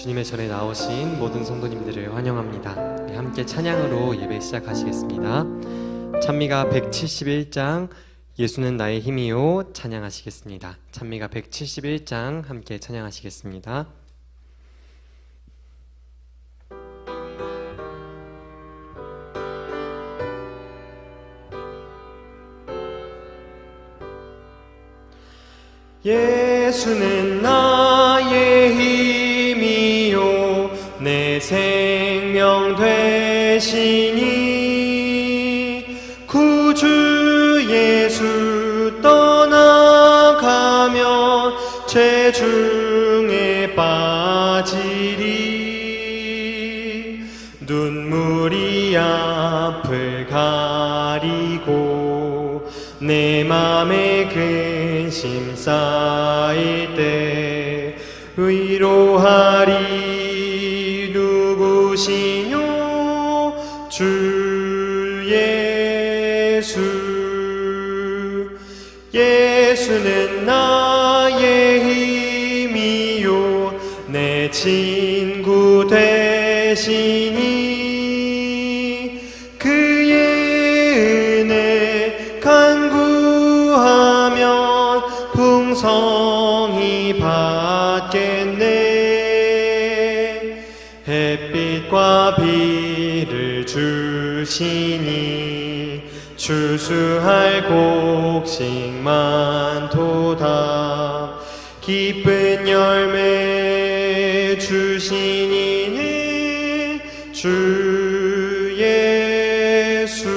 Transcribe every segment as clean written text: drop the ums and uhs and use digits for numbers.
주님의 전에 나오신 모든 성도님들을 환영합니다. 함께 찬양으로 예배 시작하시겠습니다. 찬미가 171장 예수는 나의 힘이요 찬양하시겠습니다. 찬미가 171장 함께 찬양하시겠습니다. 예수는 나의 힘이요 내 생명 되시니 구주 예수 떠나가면 죄 중에 빠지리 눈물이 앞을 가리고 내 맘에 근심 쌓일 때 위로하리 누구시뇨 주 예수. 예수는 나의 힘이요 내 친구 되시니 그의 은혜 간구하면 풍성히 받겠네. 햇빛과 비를 주시니 추수할 곡식 많도다. 기쁜 열매 주시니 주 예수.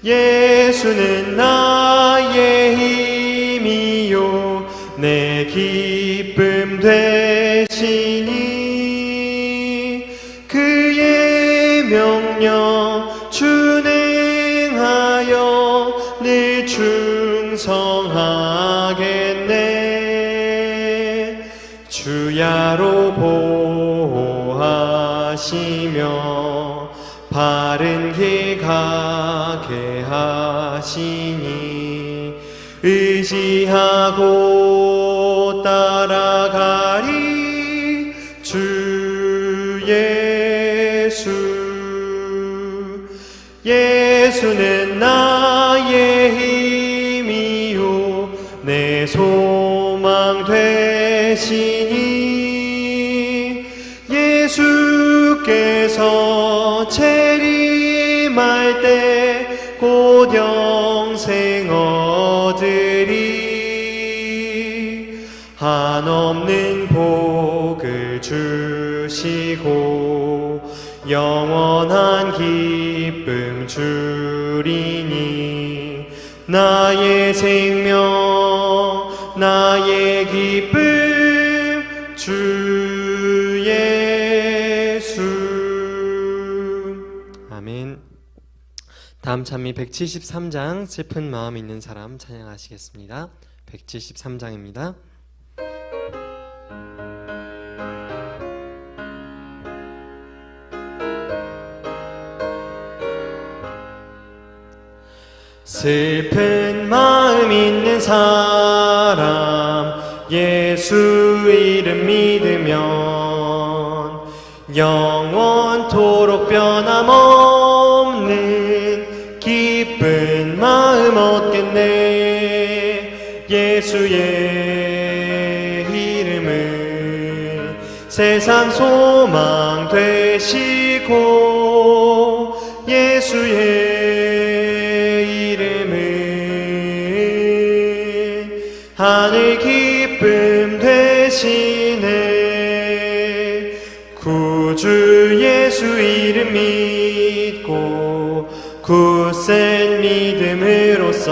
예수는 나의 힘이요 내 기쁨 되시니 그의 명령 준행하여 늘 충성하겠네. 주야로 보호하시며 바른 길 가게 하시니 의지하고 따라가리 주 예수. 예수는 나의 힘이요 내 소망 되시니 예수께서 재림할 때 곧 영생 얻으리. 한없는 복을 주시고 영원한 기쁨 주리니 나의 생명 나의 기쁨 주 예수. 아멘. 다음 찬미 173장 슬픈 마음 있는 사람 찬양하시겠습니다. 173장입니다. 슬픈 마음 있는 사람 예수 이름 믿으면 영원토록 변함없는 기쁜 마음 얻겠네. 예수의 이름은 세상 소망 되시고 예수의 하늘 기쁨 되시네. 구주 예수 이름 믿고 굳센 믿음으로써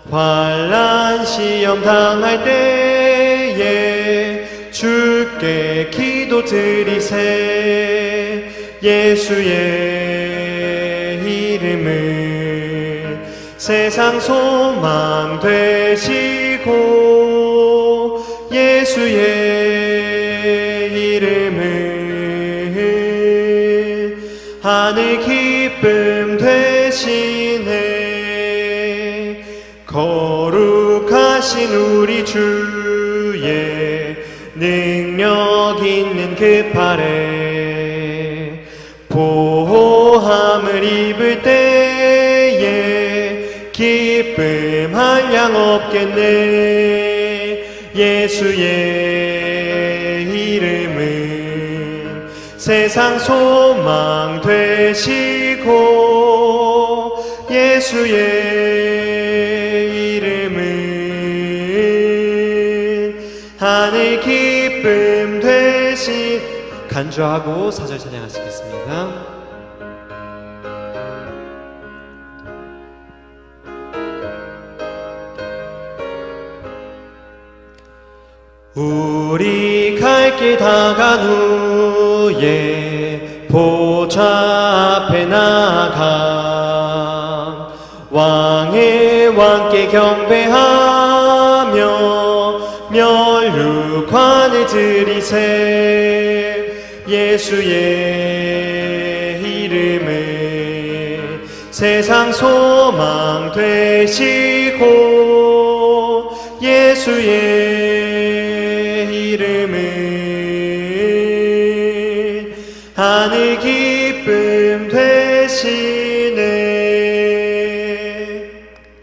환난 시험 당할 때에 주께 기도 드리세. 예수의 이름은 세상 소망 되시고 예수의 이름은 하늘 기쁨 되시네. 거룩하신 우리 주의 급하래. 보호함을 입을 때에 기쁨 한량 없겠네. 예수의 이름은 세상 소망 되시고, 예수의 이름은 하늘 기쁨 되시. 간주하고 사절 찬양하시겠습니다. 우리 갈 길 다 간 후에 보좌 앞에 나가 왕의 왕께 경배하며 면류관을 드리세. 예수의 이름은 세상 소망 되시고, 예수의 이름은 하늘 기쁨 되시네.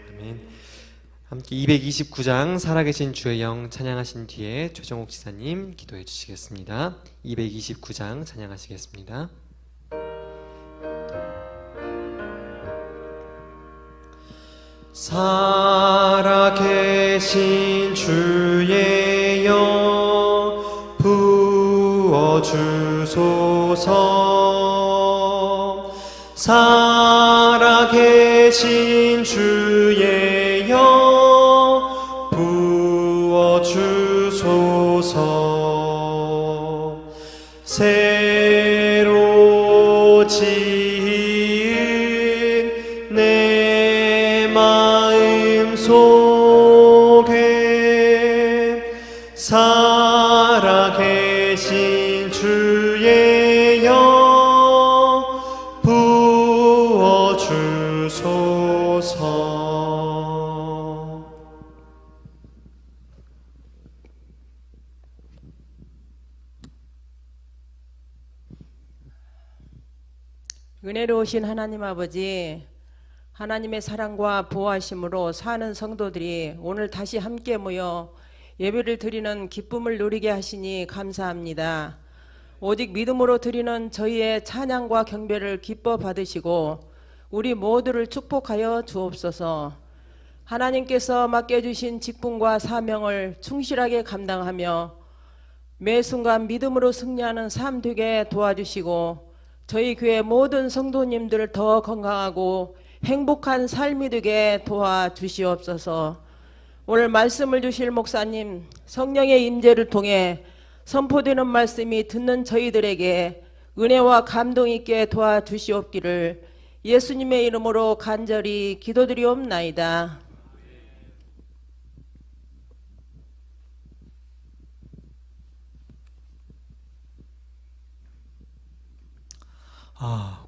아멘. 함께 229장 살아계신 주의 영 찬양하신 뒤에 최정옥 지사님 기도해 주시겠습니다. 229장 찬양하시겠습니다. 살아계신 주의 영 부어주소서. 살아계신 주의 영 부어주소서. 새로 지은 내 마음 속에 살아계신 주의 영 부어주소서. 은혜로우신 하나님 아버지, 하나님의 사랑과 보호하심으로 사는 성도들이 오늘 다시 함께 모여 예배를 드리는 기쁨을 누리게 하시니 감사합니다. 오직 믿음으로 드리는 저희의 찬양과 경배를 기뻐 받으시고 우리 모두를 축복하여 주옵소서. 하나님께서 맡겨주신 직분과 사명을 충실하게 감당하며 매 순간 믿음으로 승리하는 삶 되게 도와주시고, 저희 교회 모든 성도님들을 더 건강하고 행복한 삶이 되게 도와주시옵소서. 오늘 말씀을 주실 목사님, 성령의 임재를 통해 선포되는 말씀이 듣는 저희들에게 은혜와 감동 있게 도와주시옵기를 예수님의 이름으로 간절히 기도드리옵나이다.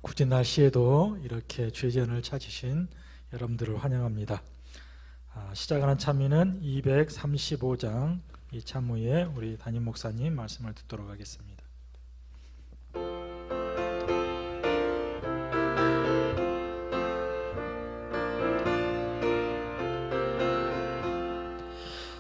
굳은 날씨에도 이렇게 주의전을 찾으신 여러분들을 환영합니다. 시작하는 참여는 235장 이 참모에 우리 담임 목사님 말씀을 듣도록 하겠습니다.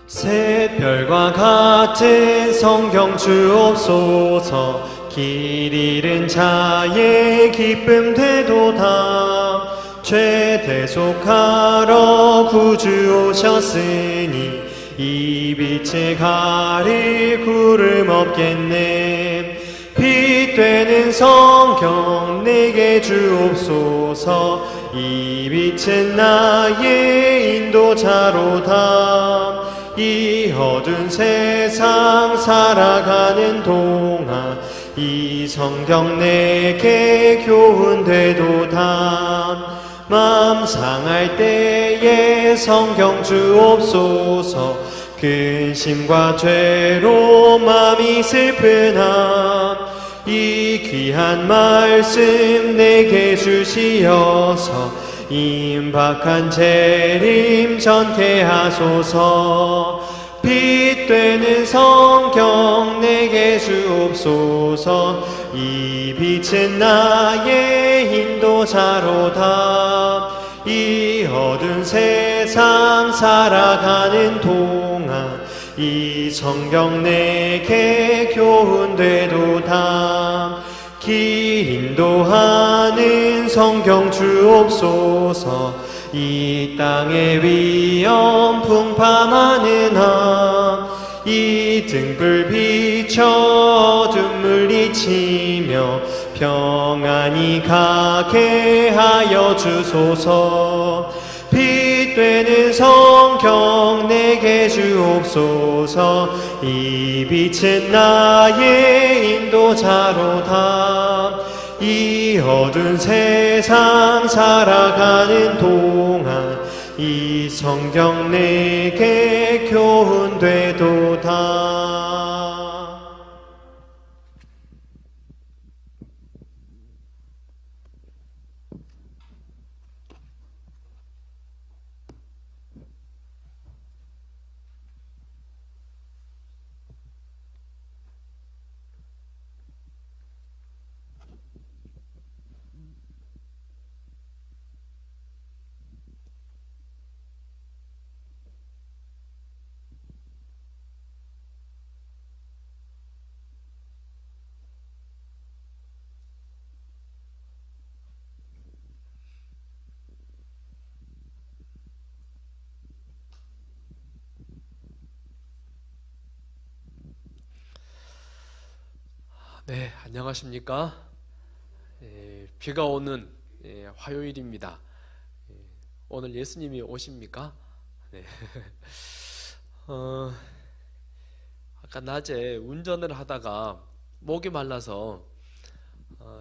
샛별과 같은 성경 주옵소서. 길 잃은 자의 기쁨 되도다. 죄 대속하러 구주 오셨으니 이 빛을 가릴 구름 없겠네. 빛 되는 성경 내게 주옵소서. 이 빛은 나의 인도자로다. 이 어두운 세상 살아가는 동안 이 성경 내게 교훈되도다. 마음 상할 때에 성경 주옵소서. 근심과 죄로 마음이 슬프나 이 귀한 말씀 내게 주시어서 임박한 재림 전케 하소서. 빛 되는 성경 내게 주옵소서. 주옵소서. 이 빛은 나의 인도자로다. 이 어두운 세상 살아가는 동안 이 성경 내게 교훈되도다. 길 인도하는 성경 주옵소서. 이 땅의 위험 풍파많은 이 등불 비춰 어둠 물리치며 평안히 가게 하여 주소서. 빛되는 성경 내게 주옵소서. 이 빛은 나의 인도자로다. 이 어두운 세상 살아가는 동안 이 성경 내게 교훈되도다. 네, 안녕하십니까? 비가 오는 화요일입니다. 오늘 예수님이 오십니까? 네. 아까 낮에 운전을 하다가 목이 말라서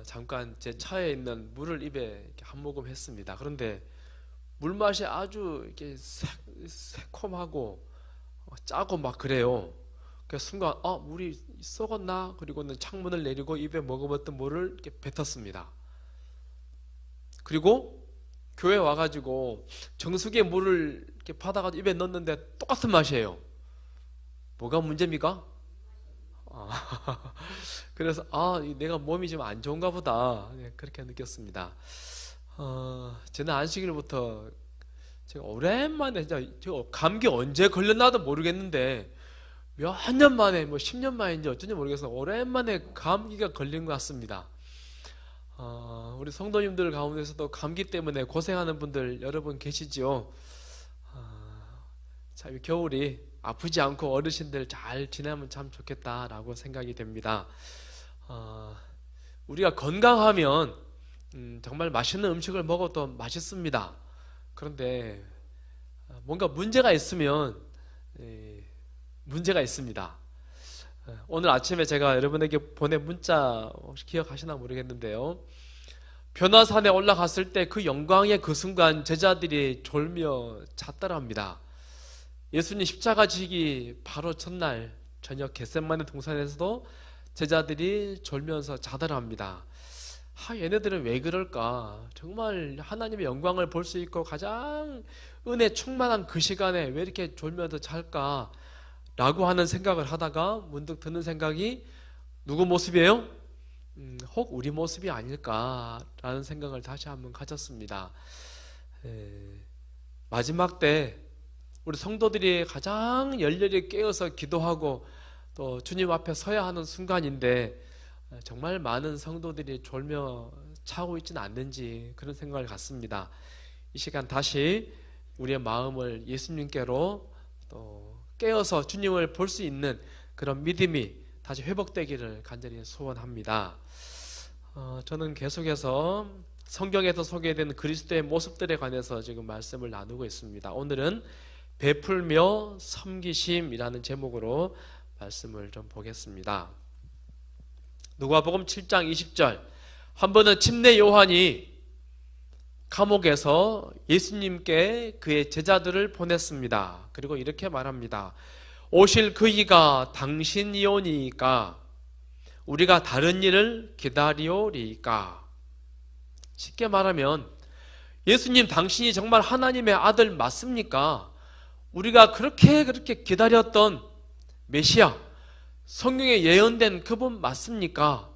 잠깐 제 차에 있는 물을 입에 이렇게 한 모금 했습니다. 그런데 물맛이 아주 이렇게 새콤하고 짜고 막 그래요. 그 순간 물이 썩었나? 그리고는 창문을 내리고 입에 머금었던 물을 이렇게 뱉었습니다. 그리고 교회 와가지고 정수기에 물을 이렇게 받아가지고 입에 넣었는데 똑같은 맛이에요. 뭐가 문제입니까? 그래서 내가 몸이 좀 안 좋은가 보다, 그렇게 느꼈습니다. 저는 안식일부터 제가 오랜만에 제가 감기 언제 걸렸나도 모르겠는데 몇 년 만에, 10년 만인지 어쩐지 모르겠어요. 오랜만에 감기가 걸린 것 같습니다. 우리 성도님들 가운데서도 감기 때문에 고생하는 분들 여러분 계시죠? 참 겨울이 아프지 않고 어르신들 잘 지내면 참 좋겠다라고 생각이 됩니다. 우리가 건강하면 정말 맛있는 음식을 먹어도 맛있습니다. 그런데 뭔가 문제가 있으면 문제가 있습니다. 오늘 아침에 제가 여러분에게 보낸 문자 혹시 기억하시나 모르겠는데요. 변화산에 올라갔을 때 그 영광의 그 순간 제자들이 졸며 잤더랍니다. 예수님 십자가 지기 바로 첫날 저녁 겟세마네 동산에서도 제자들이 졸면서 자더랍니다. 얘네들은 왜 그럴까? 정말 하나님의 영광을 볼 수 있고 가장 은혜 충만한 그 시간에 왜 이렇게 졸면서 잘까? 라고 하는 생각을 하다가 문득 드는 생각이 누구 모습이에요? 혹 우리 모습이 아닐까라는 생각을 다시 한번 가졌습니다. 마지막 때 우리 성도들이 가장 열렬히 깨어서 기도하고 또 주님 앞에 서야 하는 순간인데 정말 많은 성도들이 졸며 자고 있지는 않는지 그런 생각을 갖습니다. 이 시간 다시 우리의 마음을 예수님께로 또 깨어서 주님을 볼 수 있는 그런 믿음이 다시 회복되기를 간절히 소원합니다. 저는 계속해서 성경에서 소개되는 그리스도의 모습들에 관해서 지금 말씀을 나누고 있습니다. 오늘은 베풀며 섬기심이라는 제목으로 말씀을 좀 보겠습니다. 누가복음 7장 20절, 한 번은 침례 요한이 감옥에서 예수님께 그의 제자들을 보냈습니다. 그리고 이렇게 말합니다. 오실 그이가 당신이오니까 우리가 다른 일을 기다리오리까. 쉽게 말하면 예수님 당신이 정말 하나님의 아들 맞습니까? 우리가 그렇게 기다렸던 메시아, 성경에 예언된 그분 맞습니까?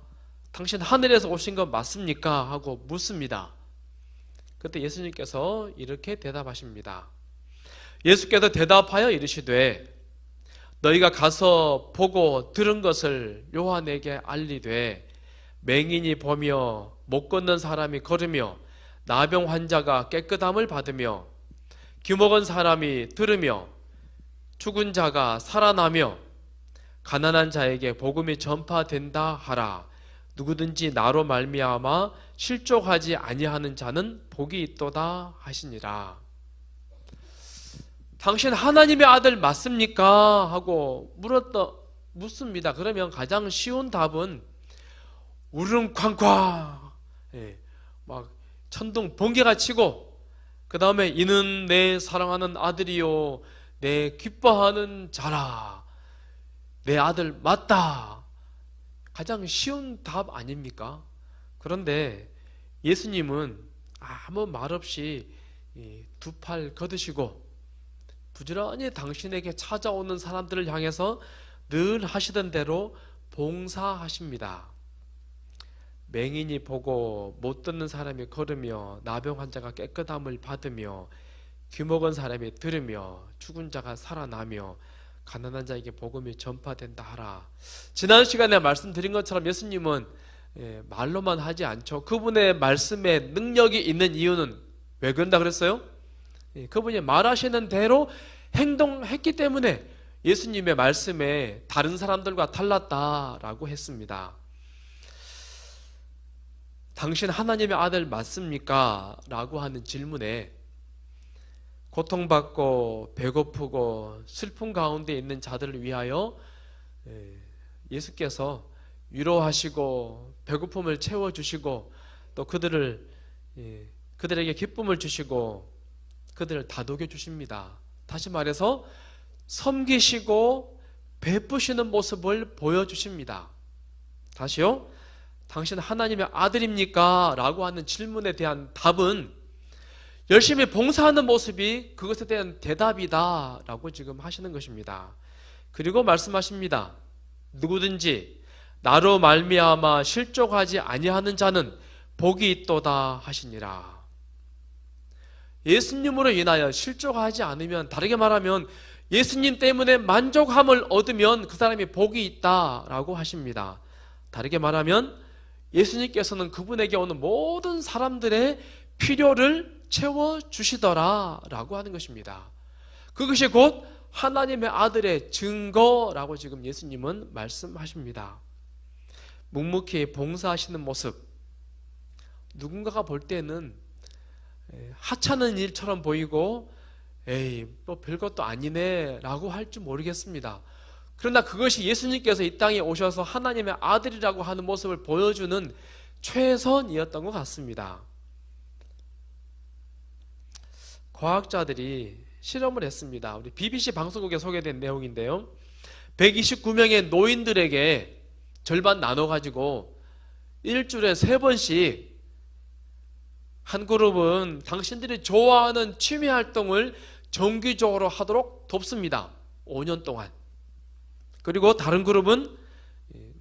당신 하늘에서 오신 것 맞습니까? 하고 묻습니다. 그때 예수님께서 이렇게 대답하십니다. 예수께서 대답하여 이르시되 너희가 가서 보고 들은 것을 요한에게 알리되 맹인이 보며 못 걷는 사람이 걸으며 나병 환자가 깨끗함을 받으며 귀먹은 사람이 들으며 죽은 자가 살아나며 가난한 자에게 복음이 전파된다 하라. 누구든지 나로 말미암아 실족하지 아니하는 자는 복이 있도다 하시니라. 당신 하나님의 아들 맞습니까? 하고 묻습니다. 그러면 가장 쉬운 답은 우르릉쾅쾅, 막 천둥 번개가 치고, 그 다음에 이는 내 사랑하는 아들이요 내 기뻐하는 자라, 내 아들 맞다. 가장 쉬운 답 아닙니까? 그런데 예수님은 아무 말 없이 두 팔 걷으시고 부지런히 당신에게 찾아오는 사람들을 향해서 늘 하시던 대로 봉사하십니다. 맹인이 보고 못 듣는 사람이 걸으며 나병 환자가 깨끗함을 받으며 귀먹은 사람이 들으며 죽은 자가 살아나며 가난한 자에게 복음이 전파된다 하라. 지난 시간에 말씀드린 것처럼 예수님은 말로만 하지 않죠. 그분의 말씀에 능력이 있는 이유는 왜 그런다 그랬어요? 그분이 말하시는 대로 행동했기 때문에 예수님의 말씀에 다른 사람들과 달랐다라고 했습니다. 당신 하나님의 아들 맞습니까? 라고 하는 질문에 고통받고 배고프고 슬픔 가운데 있는 자들을 위하여 예수께서 위로하시고 배고픔을 채워주시고 또 그들에게 기쁨을 주시고 그들을 다독여 주십니다. 다시 말해서 섬기시고 베푸시는 모습을 보여주십니다. 다시요. 당신 하나님의 아들입니까? 라고 하는 질문에 대한 답은 열심히 봉사하는 모습이 그것에 대한 대답이다 라고 지금 하시는 것입니다. 그리고 말씀하십니다. 누구든지 나로 말미암아 실족하지 아니하는 자는 복이 있도다 하시니라. 예수님으로 인하여 실족하지 않으면, 다르게 말하면 예수님 때문에 만족함을 얻으면 그 사람이 복이 있다라고 하십니다. 다르게 말하면 예수님께서는 그분에게 오는 모든 사람들의 필요를 채워주시더라라고 하는 것입니다. 그것이 곧 하나님의 아들의 증거라고 지금 예수님은 말씀하십니다. 묵묵히 봉사하시는 모습, 누군가가 볼 때는 하찮은 일처럼 보이고 에이 뭐 별것도 아니네 라고 할지 모르겠습니다. 그러나 그것이 예수님께서 이 땅에 오셔서 하나님의 아들이라고 하는 모습을 보여주는 최선이었던 것 같습니다. 과학자들이 실험을 했습니다. 우리 BBC 방송국에 소개된 내용인데요. 129명의 노인들에게 절반 나눠가지고 일주일에 3번씩 한 그룹은 당신들이 좋아하는 취미 활동을 정기적으로 하도록 돕습니다. 5년 동안. 그리고 다른 그룹은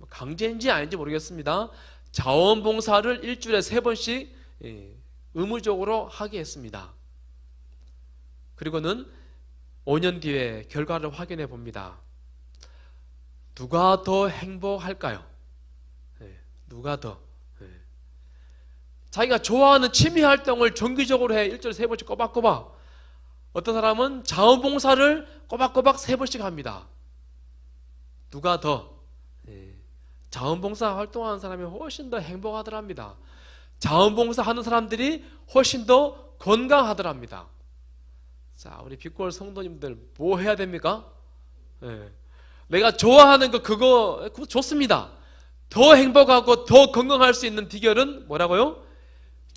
강제인지 아닌지 모르겠습니다. 자원봉사를 일주일에 3번씩 의무적으로 하게 했습니다. 그리고는 5년 뒤에 결과를 확인해 봅니다. 누가 더 행복할까요? 누가 더? 자기가 좋아하는 취미 활동을 정기적으로 해. 일주일에 3번씩 꼬박꼬박. 어떤 사람은 자원봉사를 꼬박꼬박 3번씩 합니다. 누가 더? 자원봉사 활동하는 사람이 훨씬 더 행복하더랍니다. 자원봉사 하는 사람들이 훨씬 더 건강하더랍니다. 자, 우리 빛골 성도님들 뭐 해야 됩니까? 내가 좋아하는 거 그거 좋습니다. 더 행복하고 더 건강할 수 있는 비결은 뭐라고요?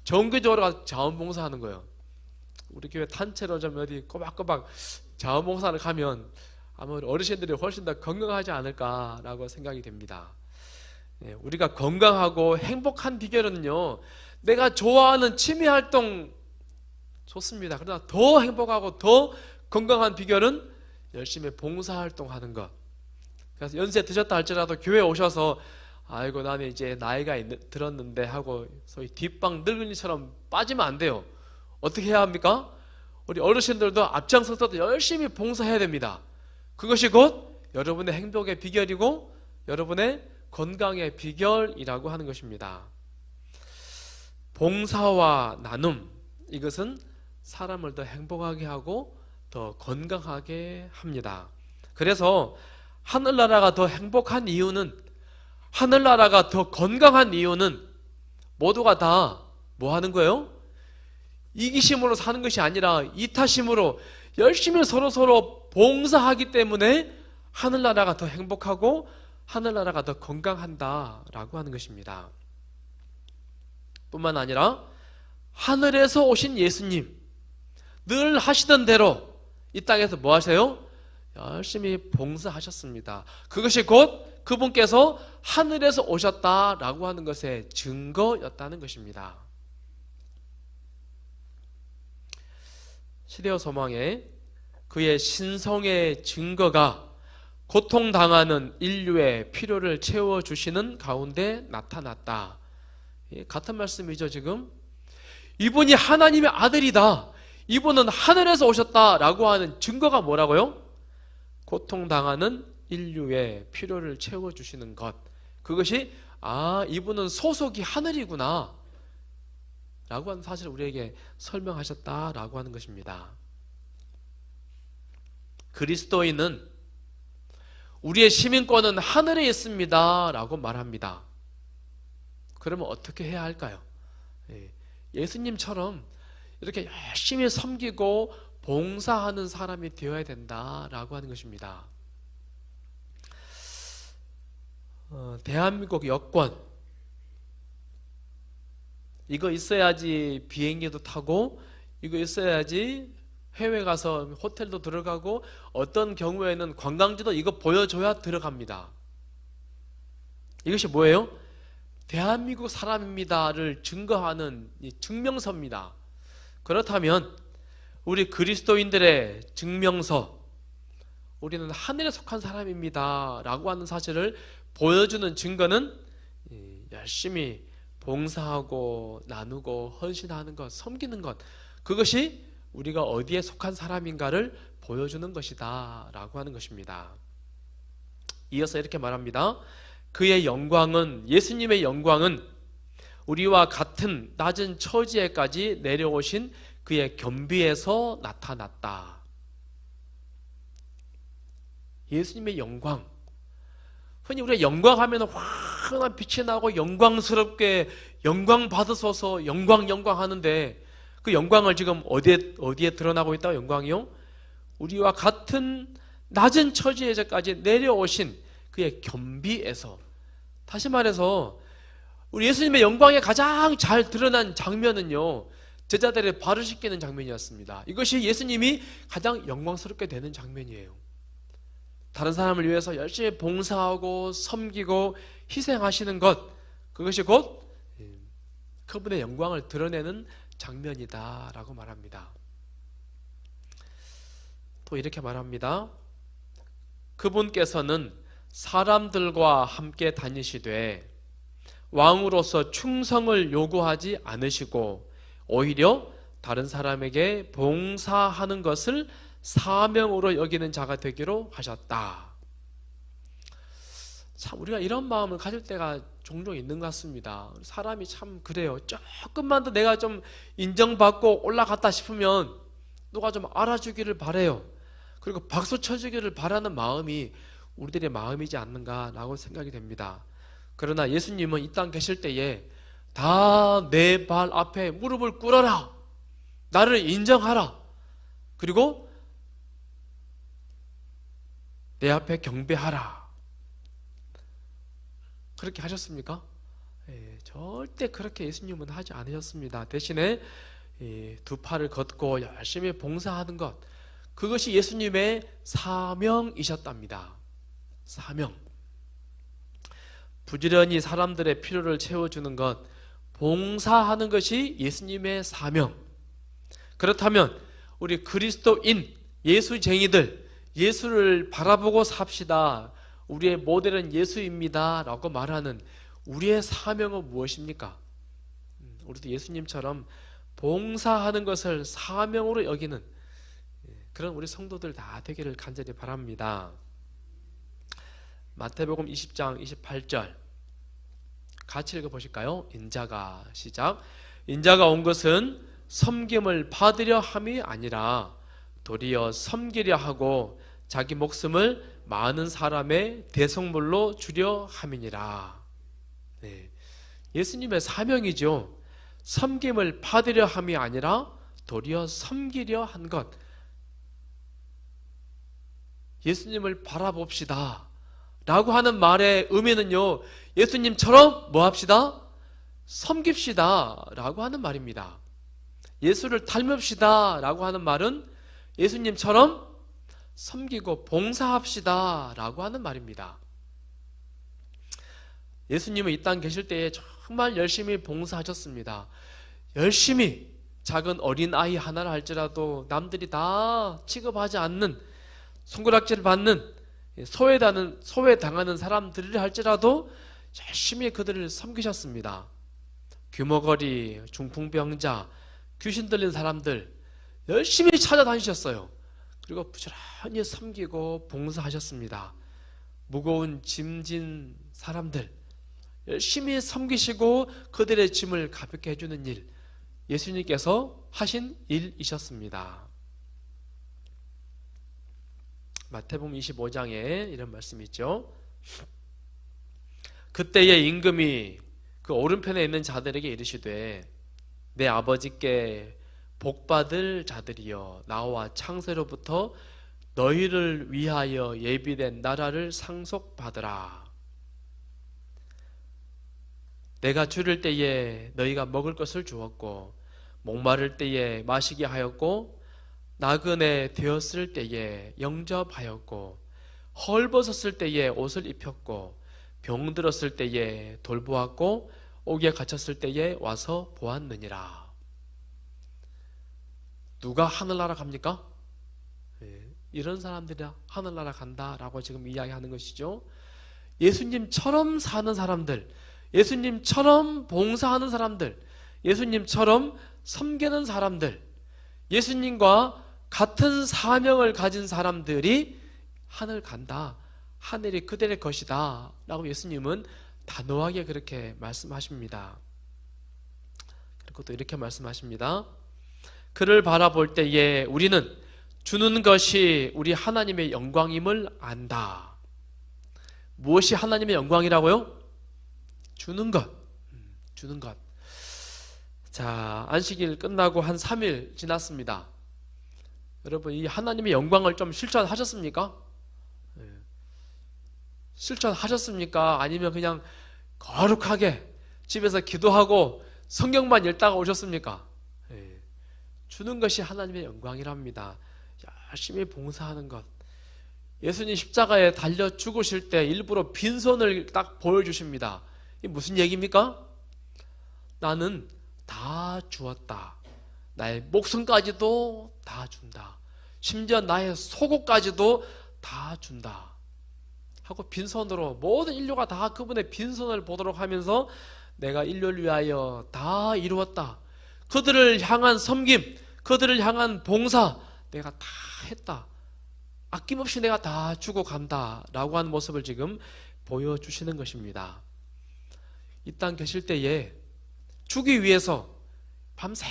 정기적으로 가서 자원봉사하는 거예요. 우리 교회 단체로 좀 어디 꼬박꼬박 자원봉사를 가면 아마 어르신들이 훨씬 더 건강하지 않을까라고 생각이 됩니다. 우리가 건강하고 행복한 비결은요, 내가 좋아하는 취미활동 좋습니다. 그러나 더 행복하고 더 건강한 비결은 열심히 봉사활동하는 것, 그래서 연세 드셨다 할지라도 교회에 오셔서 아이고 나는 이제 나이가 들었는데 하고 소위 뒷방 늙은이처럼 빠지면 안 돼요. 어떻게 해야 합니까? 우리 어르신들도 앞장서서 열심히 봉사해야 됩니다. 그것이 곧 여러분의 행복의 비결이고 여러분의 건강의 비결이라고 하는 것입니다. 봉사와 나눔, 이것은 사람을 더 행복하게 하고 더 건강하게 합니다. 그래서 하늘나라가 더 행복한 이유는, 하늘나라가 더 건강한 이유는 모두가 다 뭐 하는 거예요? 이기심으로 사는 것이 아니라 이타심으로 열심히 서로 봉사하기 때문에 하늘나라가 더 행복하고 하늘나라가 더 건강한다라고 하는 것입니다. 뿐만 아니라 하늘에서 오신 예수님, 늘 하시던 대로 이 땅에서 뭐 하세요? 열심히 봉사하셨습니다. 그것이 곧 그분께서 하늘에서 오셨다라고 하는 것의 증거였다는 것입니다. 시대와 소망에 그의 신성의 증거가 고통당하는 인류의 필요를 채워주시는 가운데 나타났다. 같은 말씀이죠. 지금 이분이 하나님의 아들이다, 이분은 하늘에서 오셨다라고 하는 증거가 뭐라고요? 고통당하는 인류의 필요를 채워주시는 것, 그것이 이분은 소속이 하늘이구나 라고 하는 사실을 우리에게 설명하셨다라고 하는 것입니다. 그리스도인은 우리의 시민권은 하늘에 있습니다 라고 말합니다. 그러면 어떻게 해야 할까요? 예수님처럼 이렇게 열심히 섬기고 봉사하는 사람이 되어야 된다라고 하는 것입니다. 대한민국 여권, 이거 있어야지 비행기도 타고, 이거 있어야지 해외 가서 호텔도 들어가고, 어떤 경우에는 관광지도 이거 보여줘야 들어갑니다. 이것이 뭐예요? 대한민국 사람입니다를 증거하는 이 증명서입니다. 그렇다면 우리 그리스도인들의 증명서, 우리는 하늘에 속한 사람입니다 라고 하는 사실을 보여주는 증거는 열심히 봉사하고 나누고 헌신하는 것, 섬기는 것, 그것이 우리가 어디에 속한 사람인가를 보여주는 것이다 라고 하는 것입니다. 이어서 이렇게 말합니다. 그의 영광은, 예수님의 영광은 우리와 같은 낮은 처지에까지 내려오신 그의 겸비에서 나타났다. 예수님의 영광, 흔히 우리가 영광하면 환한 빛이 나고 영광스럽게 영광 받으소서 영광 하는데, 그 영광을 지금 어디에 드러나고 있다고? 영광이요? 우리와 같은 낮은 처지에까지 내려오신 그의 겸비에서. 다시 말해서 우리 예수님의 영광이 가장 잘 드러난 장면은요, 제자들의 발을 씻기는 장면이었습니다. 이것이 예수님이 가장 영광스럽게 되는 장면이에요. 다른 사람을 위해서 열심히 봉사하고 섬기고 희생하시는 것, 그것이 곧 그분의 영광을 드러내는 장면이다 라고 말합니다. 또 이렇게 말합니다. 그분께서는 사람들과 함께 다니시되 왕으로서 충성을 요구하지 않으시고 오히려 다른 사람에게 봉사하는 것을 사명으로 여기는 자가 되기로 하셨다. 참 우리가 이런 마음을 가질 때가 종종 있는 것 같습니다. 사람이 참 그래요. 조금만 더 내가 좀 인정받고 올라갔다 싶으면 누가 좀 알아주기를 바라요. 그리고 박수 쳐주기를 바라는 마음이 우리들의 마음이지 않는가라고 생각이 됩니다. 그러나 예수님은 이 땅 계실 때에 다 내 발 앞에 무릎을 꿇어라, 나를 인정하라, 그리고 내 앞에 경배하라, 그렇게 하셨습니까? 절대 그렇게 예수님은 하지 않으셨습니다. 대신에 두 팔을 걷고 열심히 봉사하는 것, 그것이 예수님의 사명이셨답니다. 사명. 부지런히 사람들의 필요를 채워주는 것, 봉사하는 것이 예수님의 사명. 그렇다면 우리 그리스도인, 예수쟁이들, 예수를 바라보고 삽시다. 우리의 모델은 예수입니다 라고 말하는 우리의 사명은 무엇입니까? 우리도 예수님처럼 봉사하는 것을 사명으로 여기는 그런 우리 성도들 다 되기를 간절히 바랍니다. 마태복음 20장 28절 같이 읽어보실까요? 인자가 시작. 인자가 온 것은 섬김을 받으려 함이 아니라 도리어 섬기려 하고 자기 목숨을 많은 사람의 대속물로 주려 함이니라. 네. 예수님의 사명이죠. 섬김을 받으려 함이 아니라 도리어 섬기려 한 것. 예수님을 바라봅시다 라고 하는 말의 의미는요, 예수님처럼 뭐 합시다? 섬깁시다 라고 하는 말입니다. 예수를 닮읍시다 라고 하는 말은 예수님처럼 섬기고 봉사합시다 라고 하는 말입니다. 예수님은 이 땅 계실 때에 정말 열심히 봉사하셨습니다. 열심히 작은 어린아이 하나를 할지라도 남들이 다 취급하지 않는 손가락질을 받는 소외당하는 사람들을 할지라도 열심히 그들을 섬기셨습니다. 규모거리, 중풍병자, 귀신 들린 사람들 열심히 찾아다니셨어요. 그리고 부지런히 섬기고 봉사하셨습니다. 무거운 짐진 사람들 열심히 섬기시고 그들의 짐을 가볍게 해주는 일, 예수님께서 하신 일이셨습니다. 마태복음 25장에 이런 말씀이 있죠. 그때의 임금이 그 오른편에 있는 자들에게 이르시되 내 아버지께 복받을 자들이여 나와 창세로부터 너희를 위하여 예비된 나라를 상속받으라. 내가 줄일 때에 너희가 먹을 것을 주었고 목마를 때에 마시게 하였고 나그네 되었을 때에 영접하였고 헐벗었을 때에 옷을 입혔고 병들었을 때에 돌보았고 옥에 갇혔을 때에 와서 보았느니라. 누가 하늘나라 갑니까? 이런 사람들이 하늘나라 간다라고 지금 이야기하는 것이죠. 예수님처럼 사는 사람들, 예수님처럼 봉사하는 사람들, 예수님처럼 섬기는 사람들, 예수님과 같은 사명을 가진 사람들이 하늘 간다, 하늘이 그들의 것이다 라고 예수님은 단호하게 그렇게 말씀하십니다. 그리고 또 이렇게 말씀하십니다. 그를 바라볼 때에 우리는 주는 것이 우리 하나님의 영광임을 안다. 무엇이 하나님의 영광이라고요? 주는 것. 주는 것. 자, 안식일 끝나고 한 3일 지났습니다. 여러분, 이 하나님의 영광을 좀 실천하셨습니까? 실천하셨습니까? 아니면 그냥 거룩하게 집에서 기도하고 성경만 읽다가 오셨습니까? 주는 것이 하나님의 영광이랍니다. 열심히 봉사하는 것. 예수님 십자가에 달려 죽으실 때 일부러 빈손을 딱 보여주십니다. 이게 무슨 얘기입니까? 나는 다 주었다. 나의 목숨까지도 다 준다. 심지어 나의 속옷까지도 다 준다. 하고 빈손으로 모든 인류가 다 그분의 빈손을 보도록 하면서 내가 인류를 위하여 다 이루었다. 그들을 향한 섬김, 그들을 향한 봉사 내가 다 했다. 아낌없이 내가 다 주고 간다 라고 하는 모습을 지금 보여주시는 것입니다. 이 땅 계실 때에 주기 위해서 밤새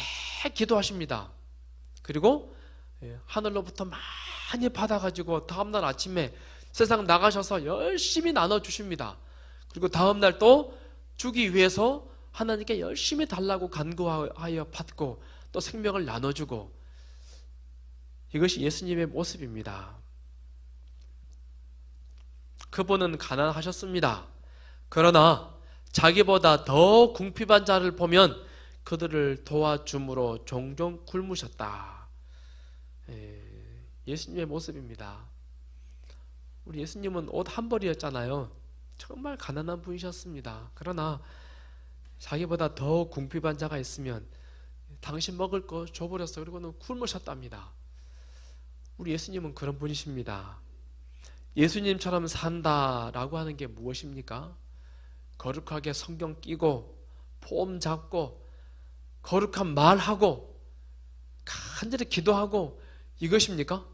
기도하십니다. 그리고 하늘로부터 많이 받아가지고 다음날 아침에 세상 나가셔서 열심히 나눠주십니다. 그리고 다음날 또 주기 위해서 하나님께 열심히 달라고 간구하여 받고 또 생명을 나눠주고, 이것이 예수님의 모습입니다. 그분은 가난하셨습니다. 그러나 자기보다 더 궁핍한 자를 보면 그들을 도와줌으로 종종 굶으셨다. 예수님의 모습입니다. 우리 예수님은 옷 한 벌이었잖아요. 정말 가난한 분이셨습니다. 그러나 자기보다 더 궁핍한 자가 있으면 당신 먹을 거 줘버렸어. 그리고는 굶으셨답니다. 우리 예수님은 그런 분이십니다. 예수님처럼 산다라고 하는 게 무엇입니까? 거룩하게 성경 끼고 폼 잡고 거룩한 말하고 간절히 기도하고 이것입니까?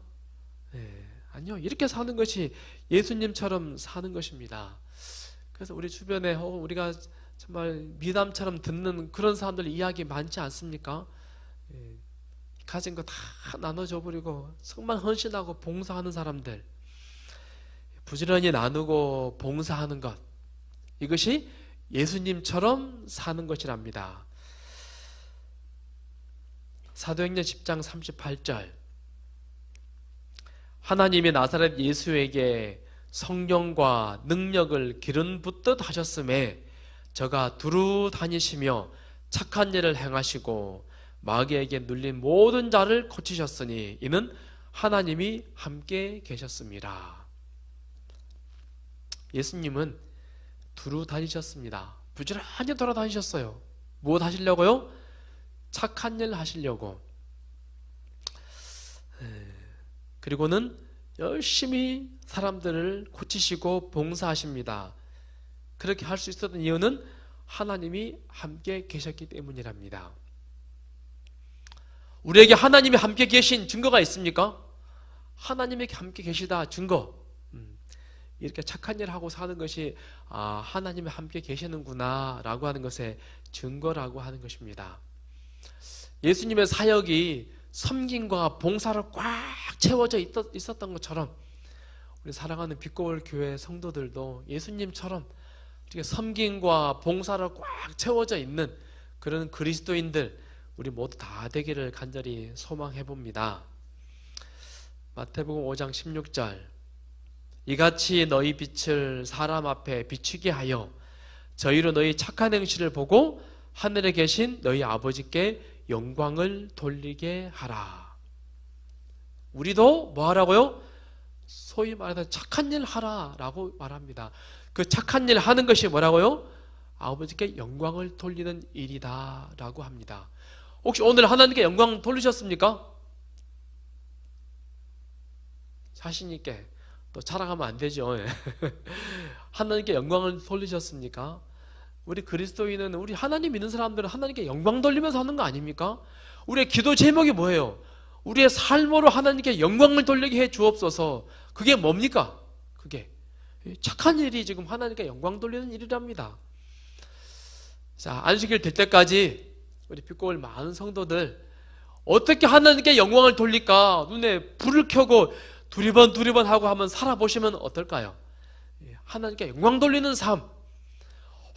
네, 아니요. 이렇게 사는 것이 예수님처럼 사는 것입니다. 그래서 우리 주변에 우리가 정말 미담처럼 듣는 그런 사람들 이야기 많지 않습니까? 예, 가진 거 다 나눠줘 버리고 정말 헌신하고 봉사하는 사람들, 부지런히 나누고 봉사하는 것, 이것이 예수님처럼 사는 것이랍니다. 사도행전 10장 38절, 하나님이 나사렛 예수에게 성령과 능력을 기름 붓듯 하셨음에 저가 두루 다니시며 착한 일을 행하시고 마귀에게 눌린 모든 자를 고치셨으니 이는 하나님이 함께 계셨습니다. 예수님은 두루 다니셨습니다. 부지런히 돌아다니셨어요. 무엇 하시려고요? 착한 일 하시려고. 그리고는 열심히 사람들을 고치시고 봉사하십니다. 그렇게 할 수 있었던 이유는 하나님이 함께 계셨기 때문이랍니다. 우리에게 하나님이 함께 계신 증거가 있습니까? 하나님이 함께 계시다 증거. 이렇게 착한 일을 하고 사는 것이 하나님이 함께 계시는구나 라고 하는 것의 증거라고 하는 것입니다. 예수님의 사역이 섬김과 봉사로 꽉 채워져 있었던 것처럼 우리 사랑하는 빛고울 교회 성도들도 예수님처럼 이렇게 섬김과 봉사로 꽉 채워져 있는 그런 그리스도인들 우리 모두 다 되기를 간절히 소망해 봅니다. 마태복음 5장 16절, 이같이 너희 빛을 사람 앞에 비추게 하여 저희로 너희 착한 행실을 보고 하늘에 계신 너희 아버지께 영광을 돌리게 하라. 우리도 뭐 하라고요? 소위 말해서 착한 일 하라라고 말합니다. 그 착한 일 하는 것이 뭐라고요? 아버지께 영광을 돌리는 일이다 라고 합니다. 혹시 오늘 하나님께 영광 돌리셨습니까? 자신 있게 또 자랑하면 안 되죠. 하나님께 영광을 돌리셨습니까? 우리 그리스도인은, 우리 하나님 믿는 사람들은 하나님께 영광 돌리면서 하는 거 아닙니까? 우리의 기도 제목이 뭐예요? 우리의 삶으로 하나님께 영광을 돌리게 해 주옵소서. 그게 뭡니까? 그게 착한 일이 지금 하나님께 영광 돌리는 일이랍니다. 자, 안식일 될 때까지 우리 빛고울 많은 성도들 어떻게 하나님께 영광을 돌릴까 눈에 불을 켜고 두리번 하고 한번 살아보시면 어떨까요? 하나님께 영광 돌리는 삶.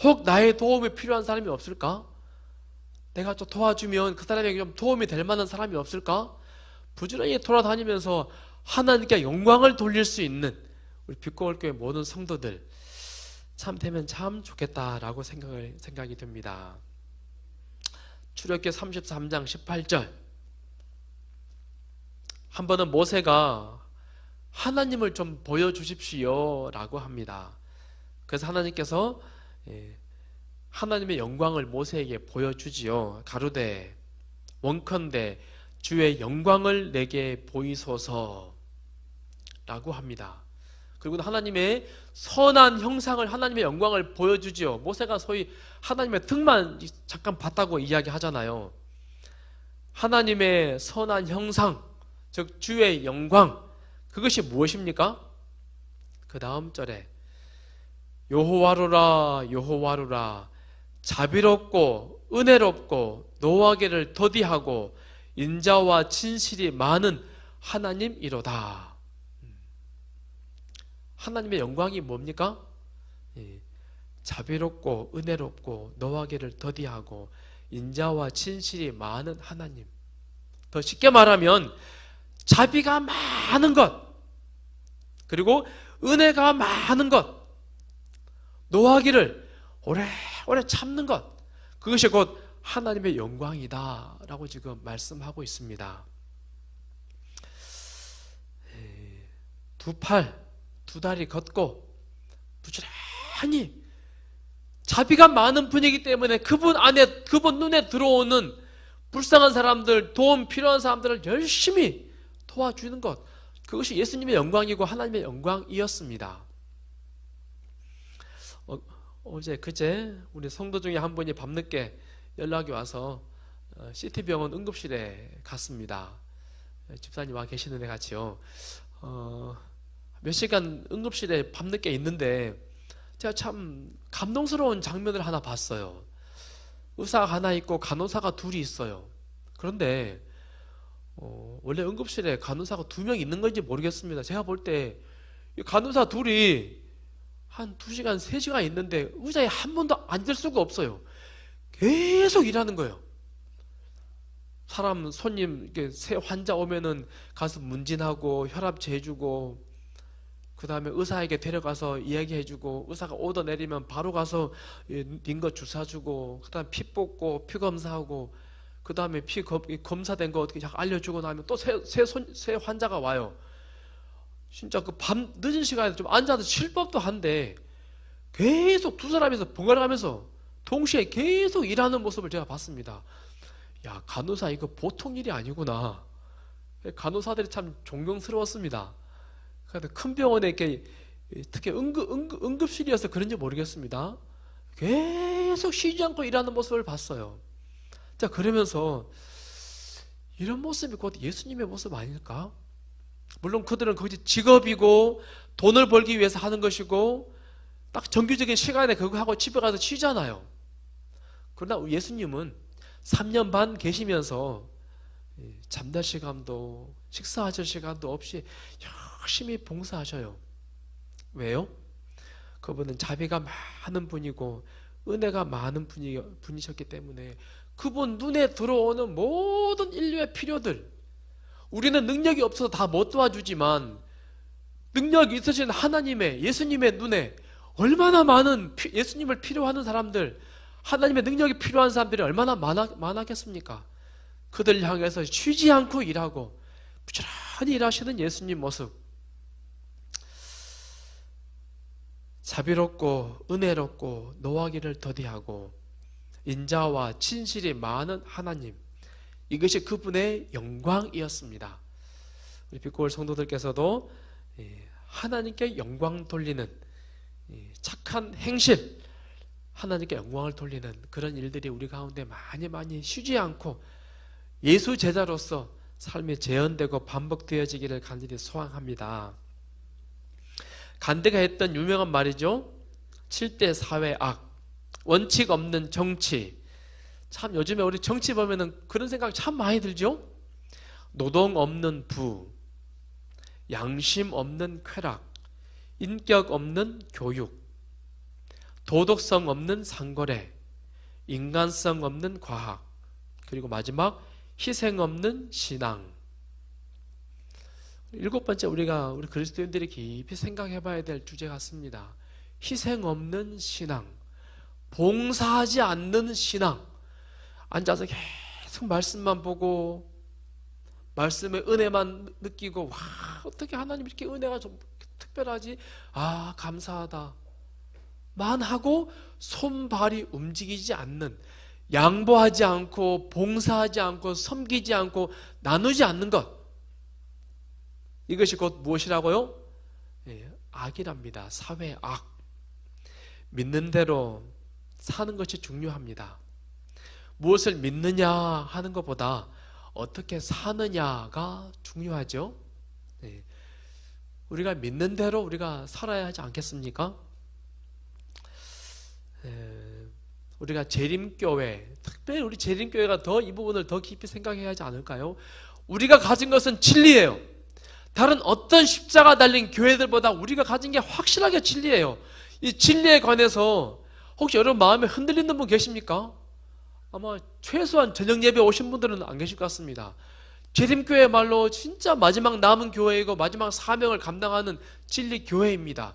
혹 나의 도움이 필요한 사람이 없을까? 내가 좀 도와주면 그 사람에게 좀 도움이 될 만한 사람이 없을까? 부지런히 돌아다니면서 하나님께 영광을 돌릴 수 있는 우리 빛고울 교회 모든 성도들 참 되면 참 좋겠다라고 생각이 듭니다. 출애굽기 33장 18절, 한 번은 모세가 하나님을 좀 보여주십시오 라고 합니다. 그래서 하나님께서 하나님의 영광을 모세에게 보여주지요. 가로되 원컨대 주의 영광을 내게 보이소서 라고 합니다. 그리고 하나님의 선한 형상을, 하나님의 영광을 보여주지요. 모세가 소위 하나님의 등만 잠깐 봤다고 이야기하잖아요. 하나님의 선한 형상, 즉 주의 영광, 그것이 무엇입니까? 그 다음 절에 여호와로라 여호와로라 자비롭고 은혜롭고 노하기를 더디하고 인자와 진실이 많은 하나님이로다. 하나님의 영광이 뭡니까? 자비롭고 은혜롭고 노하기를 더디하고 인자와 진실이 많은 하나님. 더 쉽게 말하면 자비가 많은 것, 그리고 은혜가 많은 것, 노하기를 오래오래 참는 것, 그것이 곧 하나님의 영광이다 라고 지금 말씀하고 있습니다. 두 팔, 두 다리 걷고 부지런히 자비가 많은 분이기 때문에 그분 안에, 그분 눈에 들어오는 불쌍한 사람들, 도움 필요한 사람들을 열심히 도와주는 것, 그것이 예수님의 영광이고 하나님의 영광이었습니다. 그제 우리 성도 중에 한 분이 밤늦게 연락이 와서 시티병원 응급실에 갔습니다. 집사님 와 계시는데 같이요. 몇 시간 응급실에 밤늦게 있는데 제가 참 감동스러운 장면을 하나 봤어요. 의사가 하나 있고 간호사가 둘이 있어요. 그런데 원래 응급실에 간호사가 2명 있는 건지 모르겠습니다. 제가 볼 때 간호사 둘이 한 2시간, 3시간 있는데 의자에 한 번도 앉을 수가 없어요. 계속 일하는 거예요. 사람, 손님, 이렇게 새 환자 오면은 가서 문진하고 혈압 재주고, 그 다음에 의사에게 데려가서 이야기해주고, 의사가 오더 내리면 바로 가서 링거 주사 주고, 그 다음에 피 뽑고, 피 검사하고, 그 다음에 피 검사된 거 어떻게 알려주고 나면 또 새 환자가 와요. 진짜 그 밤 늦은 시간에 좀 앉아서 쉴 법도 한데 계속 두 사람이서 번갈아 가면서 동시에 계속 일하는 모습을 제가 봤습니다. 야, 간호사 이거 보통 일이 아니구나. 간호사들이 참 존경스러웠습니다. 큰 병원에 이렇게 특히 응급실이어서 그런지 모르겠습니다. 계속 쉬지 않고 일하는 모습을 봤어요. 자, 그러면서 이런 모습이 곧 예수님의 모습 아닐까? 물론 그들은 거기 직업이고 돈을 벌기 위해서 하는 것이고 딱 정규적인 시간에 그거 하고 집에 가서 쉬잖아요. 그러나 예수님은 3년 반 계시면서 잠잘 시간도 식사하실 시간도 없이 열심히 봉사하셔요. 왜요? 그분은 자비가 많은 분이고 은혜가 많은 분이셨기 때문에 그분 눈에 들어오는 모든 인류의 필요들, 우리는 능력이 없어서 다 못 도와주지만 능력이 있으신 하나님의, 예수님의 눈에 얼마나 많은 예수님을 필요하는 사람들, 하나님의 능력이 필요한 사람들이 얼마나 많았겠습니까? 그들 향해서 쉬지 않고 일하고 부지런히 일하시는 예수님 모습, 자비롭고 은혜롭고 노하기를 더디하고 인자와 진실이 많은 하나님, 이것이 그분의 영광이었습니다. 우리 빛고울 성도들께서도 하나님께 영광 돌리는 착한 행실, 하나님께 영광을 돌리는 그런 일들이 우리 가운데 많이 쉬지 않고 예수 제자로서 삶이 재현되고 반복되어지기를 간절히 소망합니다. 간디가 했던 유명한 말이죠. 7대 사회 악, 원칙 없는 정치. 참 요즘에 우리 정치 보면은 그런 생각 참 많이 들죠. 노동 없는 부, 양심 없는 쾌락, 인격 없는 교육, 도덕성 없는 상거래, 인간성 없는 과학, 그리고 마지막 희생 없는 신앙. 7번째 우리 그리스도인들이 깊이 생각해 봐야 될 주제 같습니다. 희생 없는 신앙, 봉사하지 않는 신앙. 앉아서 계속 말씀만 보고 말씀의 은혜만 느끼고, 와, 어떻게 하나님 이렇게 은혜가 좀 특별하지? 아, 감사하다 만 하고 손발이 움직이지 않는, 양보하지 않고 봉사하지 않고 섬기지 않고 나누지 않는 것, 이것이 곧 무엇이라고요? 악이랍니다. 사회 악. 믿는 대로 사는 것이 중요합니다. 무엇을 믿느냐 하는 것보다 어떻게 사느냐가 중요하죠. 우리가 믿는 대로 우리가 살아야 하지 않겠습니까? 우리가 재림교회, 특별히 우리 재림교회가 더 이 부분을 더 깊이 생각해야 하지 않을까요? 우리가 가진 것은 진리예요. 다른 어떤 십자가 달린 교회들보다 우리가 가진 게 확실하게 진리예요. 이 진리에 관해서 혹시 여러분 마음에 흔들리는 분 계십니까? 아마 최소한 저녁 예배 오신 분들은 안 계실 것 같습니다. 재림교회 말로 진짜 마지막 남은 교회이고 마지막 사명을 감당하는 진리 교회입니다.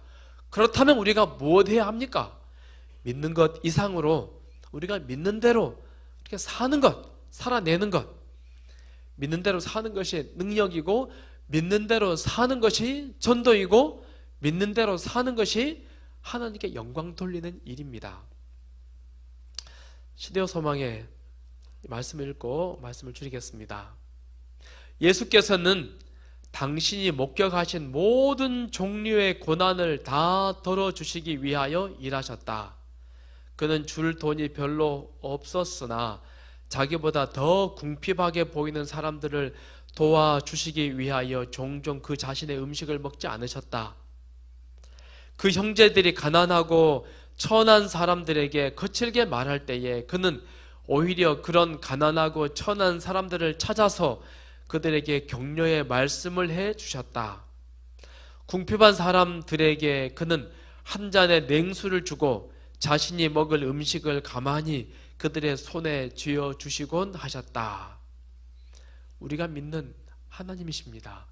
그렇다면 우리가 무엇 해야 합니까? 믿는 것 이상으로 우리가 믿는 대로 이렇게 사는 것, 살아내는 것, 믿는 대로 사는 것이 능력이고, 믿는 대로 사는 것이 전도이고, 믿는 대로 사는 것이 하나님께 영광 돌리는 일입니다. 시대와 소망의 말씀을 읽고 말씀을 줄이겠습니다. 예수께서는 당신이 목격하신 모든 종류의 고난을 다 덜어주시기 위하여 일하셨다. 그는 줄 돈이 별로 없었으나 자기보다 더 궁핍하게 보이는 사람들을 도와주시기 위하여 종종 그 자신의 음식을 먹지 않으셨다. 그 형제들이 가난하고 천한 사람들에게 거칠게 말할 때에 그는 오히려 그런 가난하고 천한 사람들을 찾아서 그들에게 격려의 말씀을 해 주셨다. 궁핍한 사람들에게 그는 한 잔의 냉수를 주고 자신이 먹을 음식을 가만히 그들의 손에 쥐어 주시곤 하셨다. 우리가 믿는 하나님이십니다.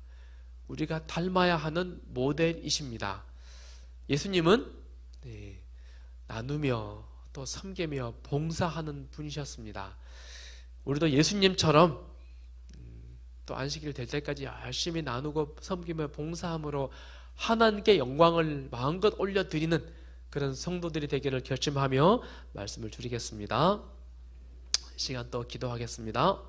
우리가 닮아야 하는 모델이십니다. 예수님은 나누며 또 섬기며 봉사하는 분이셨습니다. 우리도 예수님처럼 또 안식일 될 때까지 열심히 나누고 섬기며 봉사함으로 하나님께 영광을 마음껏 올려드리는 그런 성도들이 되기를 결심하며 말씀을 드리겠습니다. 시간 또 기도하겠습니다.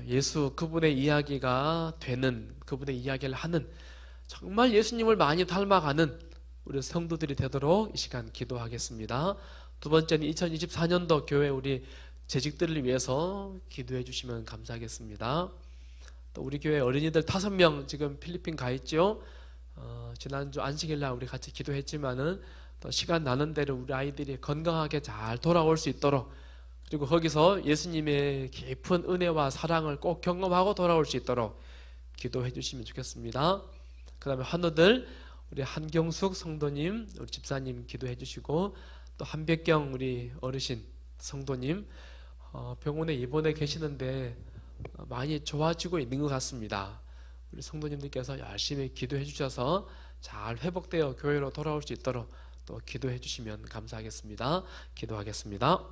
예수 그분의 이야기가 되는, 그분의 이야기를 하는, 정말 예수님을 많이 닮아가는 우리 성도들이 되도록 이 시간 기도하겠습니다. 두 번째는 2024년도 교회 우리 재직들을 위해서 기도해 주시면 감사하겠습니다. 또 우리 교회 어린이들 5명 지금 필리핀 가 있죠. 지난주 안식일날 우리 같이 기도했지만은 또 시간 나는 대로 우리 아이들이 건강하게 잘 돌아올 수 있도록, 그리고 거기서 예수님의 깊은 은혜와 사랑을 꼭 경험하고 돌아올 수 있도록 기도해 주시면 좋겠습니다. 그 다음에 환우들 우리 한경숙 성도님, 우리 집사님 기도해 주시고, 또 한백경 우리 어르신 성도님 병원에 입원해 계시는데 많이 좋아지고 있는 것 같습니다. 우리 성도님들께서 열심히 기도해 주셔서 잘 회복되어 교회로 돌아올 수 있도록 또 기도해 주시면 감사하겠습니다. 기도하겠습니다.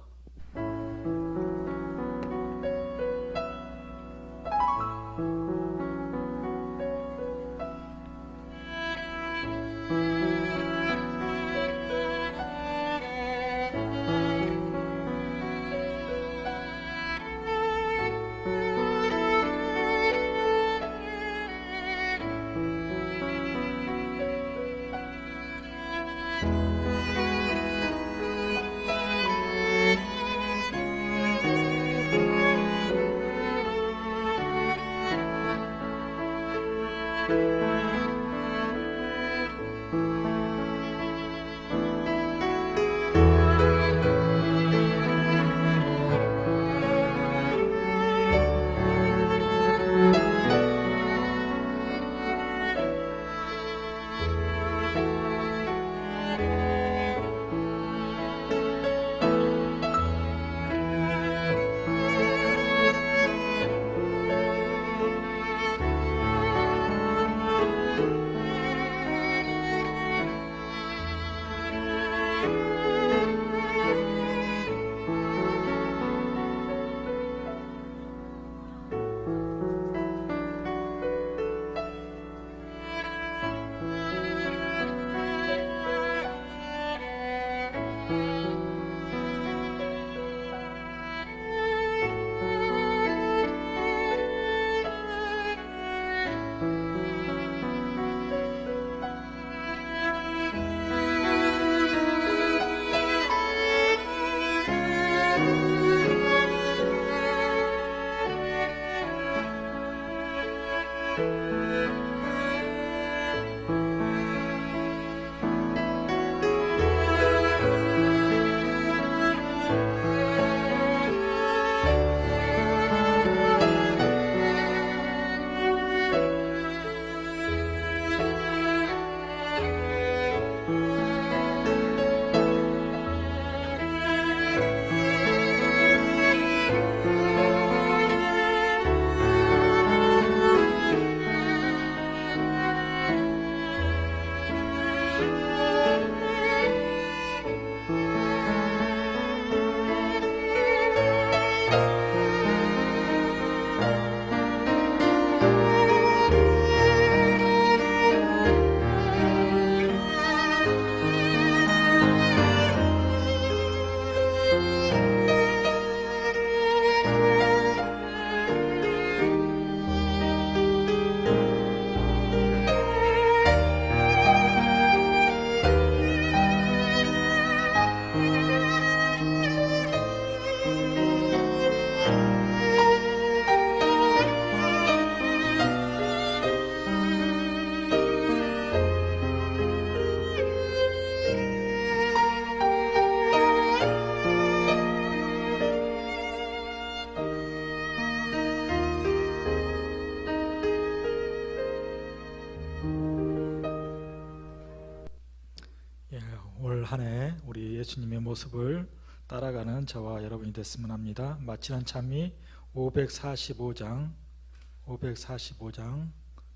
한 해 우리 예수님의 모습을 따라가는 저와 여러분이 됐으면 합니다. 마치는 참이 545장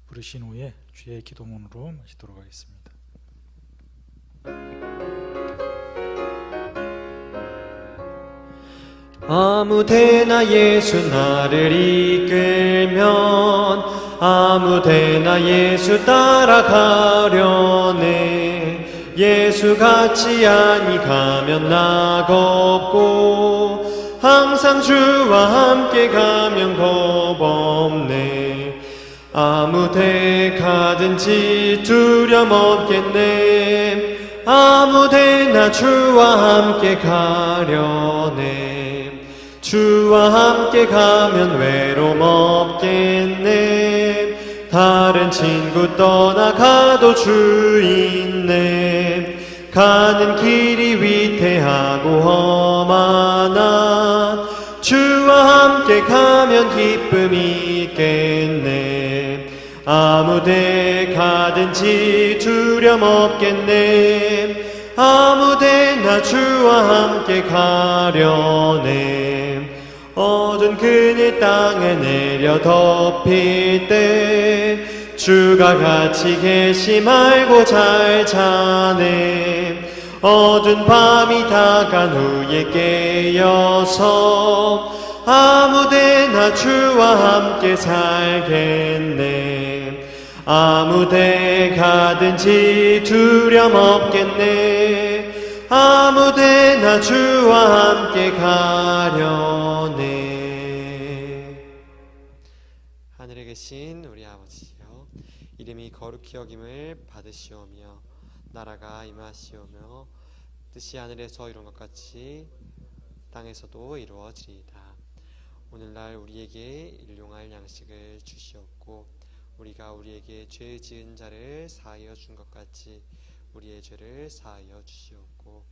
부르신 후에 주의 기도문으로 마치도록 하겠습니다. 아무데나 예수 나를 이끌면 아무데나 예수 따라가려네. 예수 같이 아니 가면 낙없고 항상 주와 함께 가면 겁없네. 아무데 가든지 두려움 없겠네. 아무데나 주와 함께 가려네. 주와 함께 가면 외로움 없겠네. 다른 친구 떠나가도 주 있네. 가는 길이 위태하고 험하나 주와 함께 가면 기쁨이 있겠네. 아무데 가든지 두려움 없겠네. 아무데나 주와 함께 가려네. 어두운 그늘 땅에 내려 덮일 때 주가 같이 계시 말고 잘 자네. 어두운 밤이 다간 후에 깨어서 아무데나 주와 함께 살겠네. 아무데 가든지 두려움 없겠네. 아무데나 주와 함께 가려네. 하늘에 계신 우리 아버지여, 이름이 거룩히 여김을 받으시오며 나라가 임하시오며 뜻이 하늘에서 이룬 것 같이 땅에서도 이루어지리이다. 오늘날 우리에게 일용할 양식을 주시옵고 우리가 우리에게 죄 지은 자를 사하여 준 것 같이 우리의 죄를 사하여 주시옵고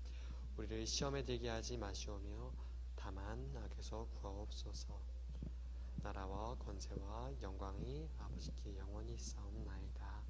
우리를 시험에 들게 하지 마시오며 다만 악에서 구하옵소서. 나라와 권세와 영광이 아버지께 영원히 있사옵나이다.